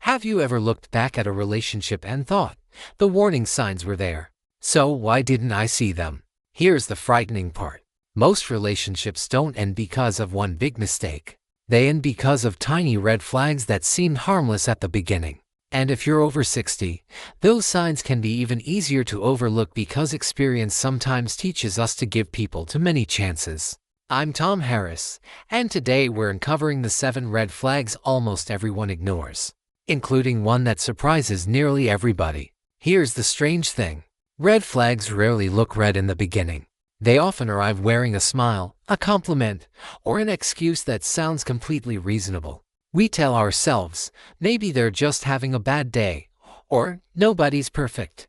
Have you ever looked back at a relationship and thought, the warning signs were there, so why didn't I see them? Here's the frightening part. Most relationships don't end because of one big mistake. They end because of tiny red flags that seemed harmless at the beginning. And if you're over 60, those signs can be even easier to overlook because experience sometimes teaches us to give people too many chances. I'm Tom Harris, and today we're uncovering the 7 red flags almost everyone ignores, including one that surprises nearly everybody. Here's the strange thing. Red flags rarely look red in the beginning. They often arrive wearing a smile, a compliment, or an excuse that sounds completely reasonable. We tell ourselves, maybe they're just having a bad day, or nobody's perfect.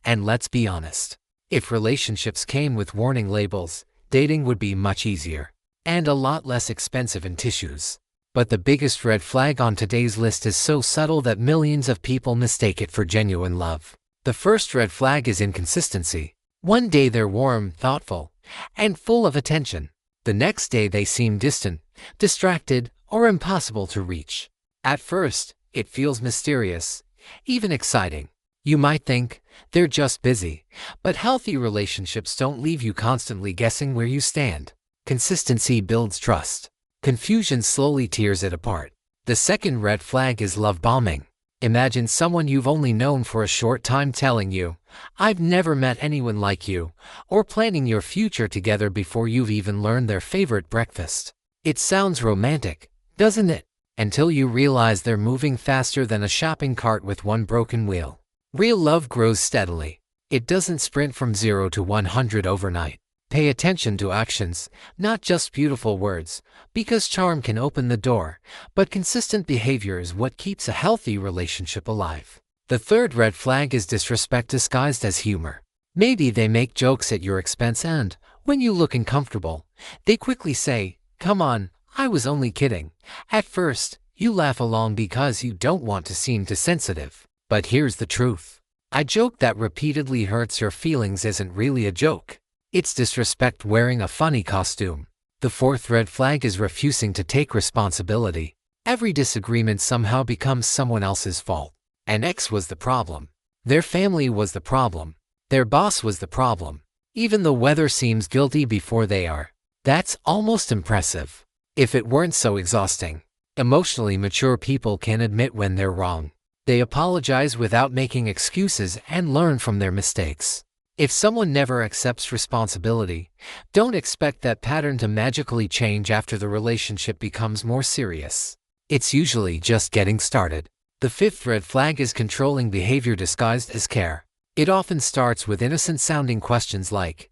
And let's be honest, if relationships came with warning labels, dating would be much easier, and a lot less expensive in tissues. But the biggest red flag on today's list is so subtle that millions of people mistake it for genuine love. The first red flag is inconsistency. One day they're warm, thoughtful, and full of attention. The next day they seem distant, distracted, or impossible to reach. At first, it feels mysterious, even exciting. You might think, they're just busy, but healthy relationships don't leave you constantly guessing where you stand. Consistency builds trust. Confusion slowly tears it apart. The second red flag is love bombing. Imagine someone you've only known for a short time telling you, "I've never met anyone like you," or planning your future together before you've even learned their favorite breakfast. It sounds romantic, doesn't it? Until you realize they're moving faster than a shopping cart with one broken wheel. Real love grows steadily. It doesn't sprint from 0 to 100 overnight. Pay attention to actions, not just beautiful words, because charm can open the door, but consistent behavior is what keeps a healthy relationship alive. The third red flag is disrespect disguised as humor. Maybe they make jokes at your expense and, when you look uncomfortable, they quickly say, "Come on, I was only kidding." At first, you laugh along because you don't want to seem too sensitive. But here's the truth. A joke that repeatedly hurts your feelings isn't really a joke. It's disrespect wearing a funny costume. The fourth red flag is refusing to take responsibility. Every disagreement somehow becomes someone else's fault. An ex was the problem. Their family was the problem. Their boss was the problem. Even the weather seems guilty before they are. That's almost impressive. If it weren't so exhausting. Emotionally mature people can admit when they're wrong. They apologize without making excuses and learn from their mistakes. If someone never accepts responsibility, don't expect that pattern to magically change after the relationship becomes more serious. It's usually just getting started. The fifth red flag is controlling behavior disguised as care. It often starts with innocent-sounding questions like,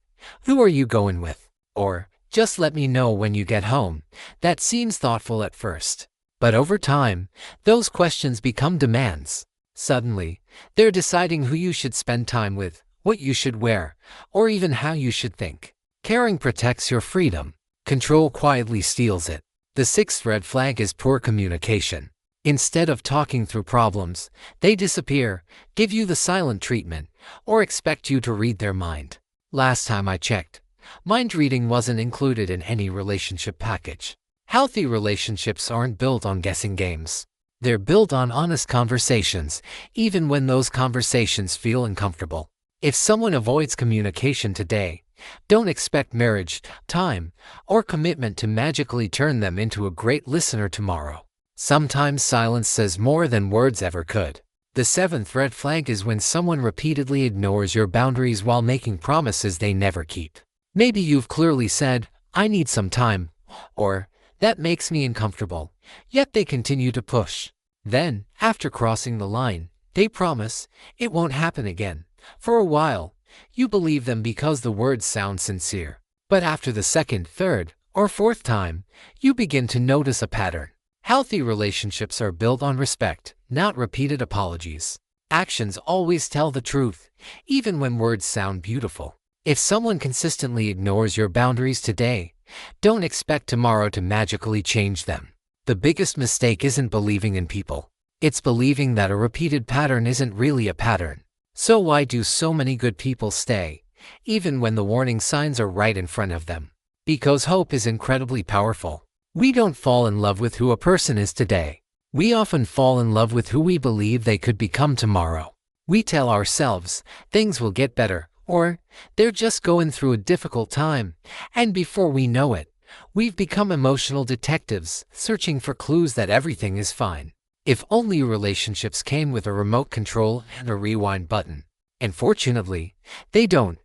"Who are you going with?" or "Just let me know when you get home." That seems thoughtful at first. But over time, those questions become demands. Suddenly, they're deciding who you should spend time with, what you should wear, or even how you should think. Caring protects your freedom. Control quietly steals it. The sixth red flag is poor communication. Instead of talking through problems, they disappear, give you the silent treatment, or expect you to read their mind. Last time I checked, mind reading wasn't included in any relationship package. Healthy relationships aren't built on guessing games. They're built on honest conversations, even when those conversations feel uncomfortable. If someone avoids communication today, don't expect marriage, time, or commitment to magically turn them into a great listener tomorrow. Sometimes silence says more than words ever could. The seventh red flag is when someone repeatedly ignores your boundaries while making promises they never keep. Maybe you've clearly said, "I need some time," or "That makes me uncomfortable," yet they continue to push. Then, after crossing the line, they promise, "It won't happen again." For a while, you believe them because the words sound sincere. But after the second, third, or fourth time, you begin to notice a pattern. Healthy relationships are built on respect, not repeated apologies. Actions always tell the truth, even when words sound beautiful. If someone consistently ignores your boundaries today, don't expect tomorrow to magically change them. The biggest mistake isn't believing in people. It's believing that a repeated pattern isn't really a pattern. So why do so many good people stay, even when the warning signs are right in front of them? Because hope is incredibly powerful. We don't fall in love with who a person is today. We often fall in love with who we believe they could become tomorrow. We tell ourselves, things will get better, or they're just going through a difficult time, and before we know it, we've become emotional detectives, searching for clues that everything is fine. If only relationships came with a remote control and a rewind button. Unfortunately, they don't.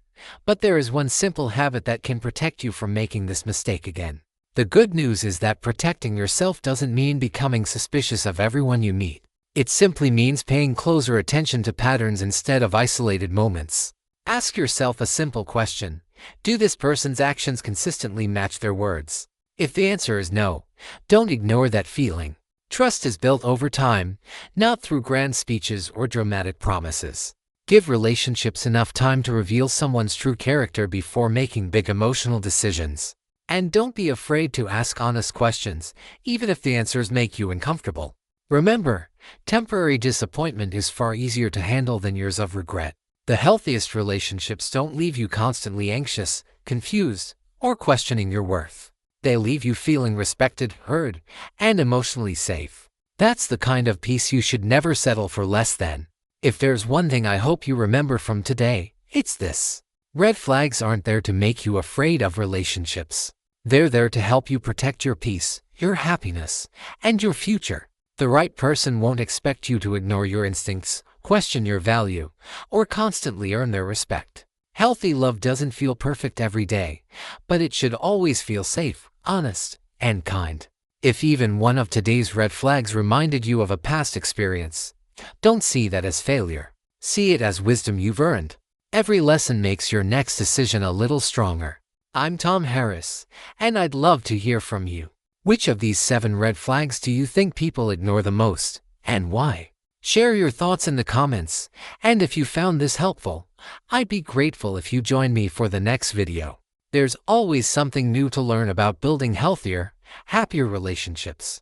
But there is one simple habit that can protect you from making this mistake again. The good news is that protecting yourself doesn't mean becoming suspicious of everyone you meet. It simply means paying closer attention to patterns instead of isolated moments. Ask yourself a simple question. Do this person's actions consistently match their words? If the answer is no, don't ignore that feeling. Trust is built over time, not through grand speeches or dramatic promises. Give relationships enough time to reveal someone's true character before making big emotional decisions. And don't be afraid to ask honest questions, even if the answers make you uncomfortable. Remember, temporary disappointment is far easier to handle than years of regret. The healthiest relationships don't leave you constantly anxious, confused, or questioning your worth. They leave you feeling respected, heard, and emotionally safe. That's the kind of peace you should never settle for less than. If there's one thing I hope you remember from today, it's this. Red flags aren't there to make you afraid of relationships. They're there to help you protect your peace, your happiness, and your future. The right person won't expect you to ignore your instincts, question your value, or constantly earn their respect. Healthy love doesn't feel perfect every day, but it should always feel safe, honest, and kind. If even one of today's red flags reminded you of a past experience, don't see that as failure. See it as wisdom you've earned. Every lesson makes your next decision a little stronger. I'm Tom Harris, and I'd love to hear from you. Which of these 7 red flags do you think people ignore the most, and why? Share your thoughts in the comments, and if you found this helpful, I'd be grateful if you join me for the next video. There's always something new to learn about building healthier, happier relationships.